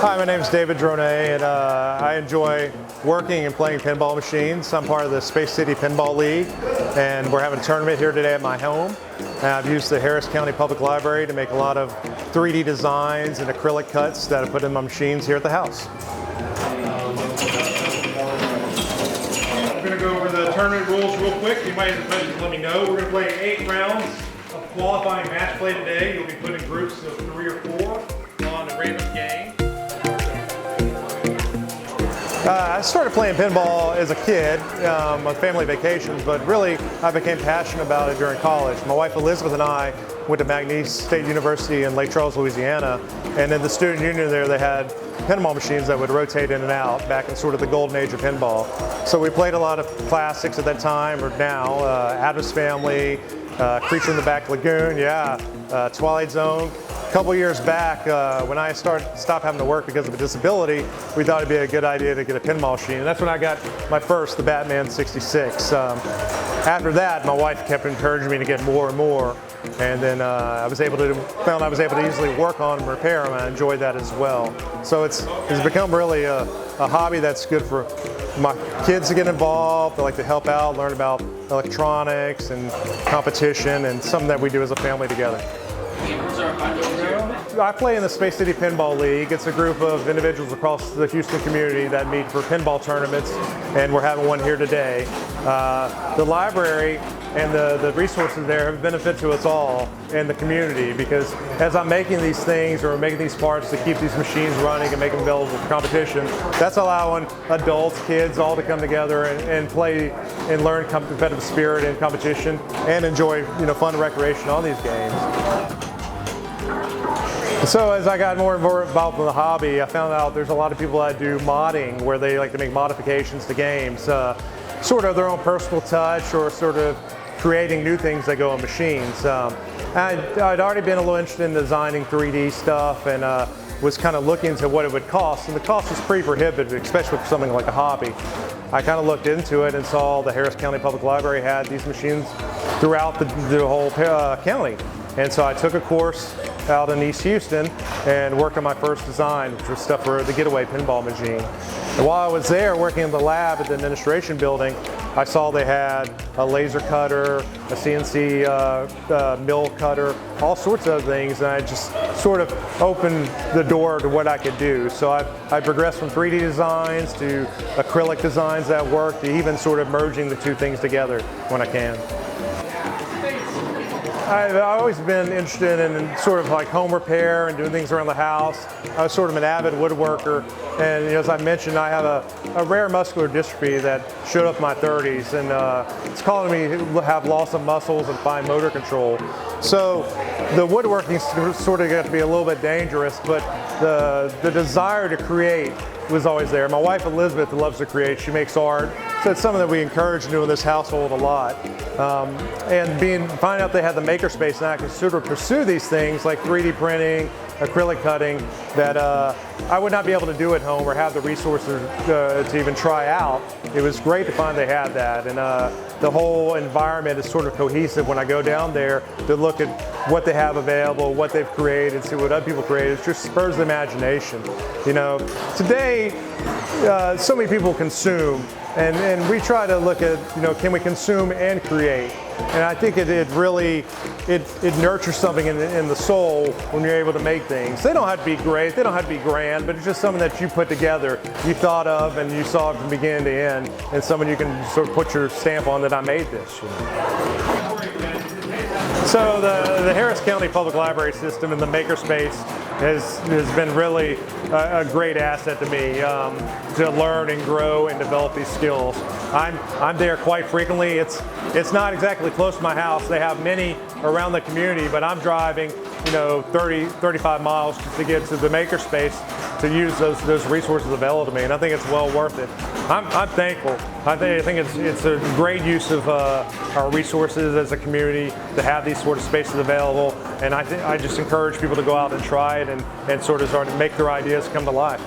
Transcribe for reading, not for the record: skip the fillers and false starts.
Hi, my name is David Drone, and I enjoy working and playing pinball machines. I'm part of the Space City Pinball League, and we're having a tournament here today at my home. And I've used the Harris County Public Library to make a lot of 3D designs and acrylic cuts that I put in my machines here at the house. I'm going to go over the tournament rules real quick. You might let me know. We're going to play 8 rounds of qualifying match play today. You'll be put in groups of 3 or 4 on a random game. I started playing pinball as a kid on family vacations, but really I became passionate about it during college. My wife Elizabeth and I went to McNeese State University in Lake Charles, Louisiana, and in the student union there they had pinball machines that would rotate in and out back in sort of the golden age of pinball. So we played a lot of classics at that time, or now, Addams Family, Creature in the Back Lagoon, Twilight Zone. A couple years back, when I stopped having to work because of a disability, we thought it'd be a good idea to get a pinball machine. And that's when I got my first, the Batman 66. After that, my wife kept encouraging me to get more and more. And then found I was able to easily work on and repair them, and I enjoyed that as well. So it's become really a hobby that's good for my kids to get involved. They like to help out, learn about electronics and competition, and something that we do as a family together. I play in the Space City Pinball League. It's a group of individuals across the Houston community that meet for pinball tournaments, and we're having one here today. The library and the resources there have benefit to us all in the community, because as I'm making these things or making these parts to keep these machines running and make them available for competition, that's allowing adults, kids, all to come together and play and learn competitive spirit and competition and enjoy fun recreation on these games. So as I got more and more involved in the hobby, I found out there's a lot of people that do modding, where they like to make modifications to games, sort of their own personal touch, or sort of creating new things that go on machines. I'd already been a little interested in designing 3D stuff, and was kind of looking into what it would cost, and the cost was pretty prohibitive, especially for something like a hobby. I kind of looked into it and saw the Harris County Public Library had these machines throughout the whole county. And so I took a course out in East Houston and worked on my first design, which was stuff for the Getaway pinball machine. And while I was there working in the lab at the administration building, I saw they had a laser cutter, a CNC mill cutter, all sorts of things, and I just sort of opened the door to what I could do. So I progressed from 3D designs to acrylic designs that work, to even sort of merging the two things together when I can. I've always been interested in sort of like home repair and doing things around the house. I was sort of an avid woodworker, and as I mentioned, I have a rare muscular dystrophy that showed up in my 30s, and it's causing me to have loss of muscles and fine motor control. So the woodworking sort of got to be a little bit dangerous, but the desire to create was always there. My wife Elizabeth loves to create. She makes art, so it's something that we encourage to do in this household a lot. And finding out they had the makerspace, and I could sort of pursue these things like 3D printing, acrylic cutting, that I would not be able to do at home or have the resources to even try out. It was great to find they had that, and the whole environment is sort of cohesive when I go down there to look at what they have available, what they've created, see what other people created. It just spurs the imagination. Today, so many people consume, and we try to look at, can we consume and create? And I think it really nurtures something in the soul when you're able to make things. They don't have to be great, they don't have to be grand, but it's just something that you put together, you thought of, and you saw it from beginning to end, and someone you can sort of put your stamp on that I made this. So the Harris County Public Library system and the makerspace has been really a great asset to me to learn and grow and develop these skills. I'm there quite frequently. It's not exactly close to my house. They have many around the community, but I'm driving 30, 35 miles to get to the makerspace to use those resources available to me, and I think it's well worth it. I'm thankful. I think it's a great use of our resources as a community to have these sort of spaces available, and I just encourage people to go out and try it and sort of start to make their ideas come to life.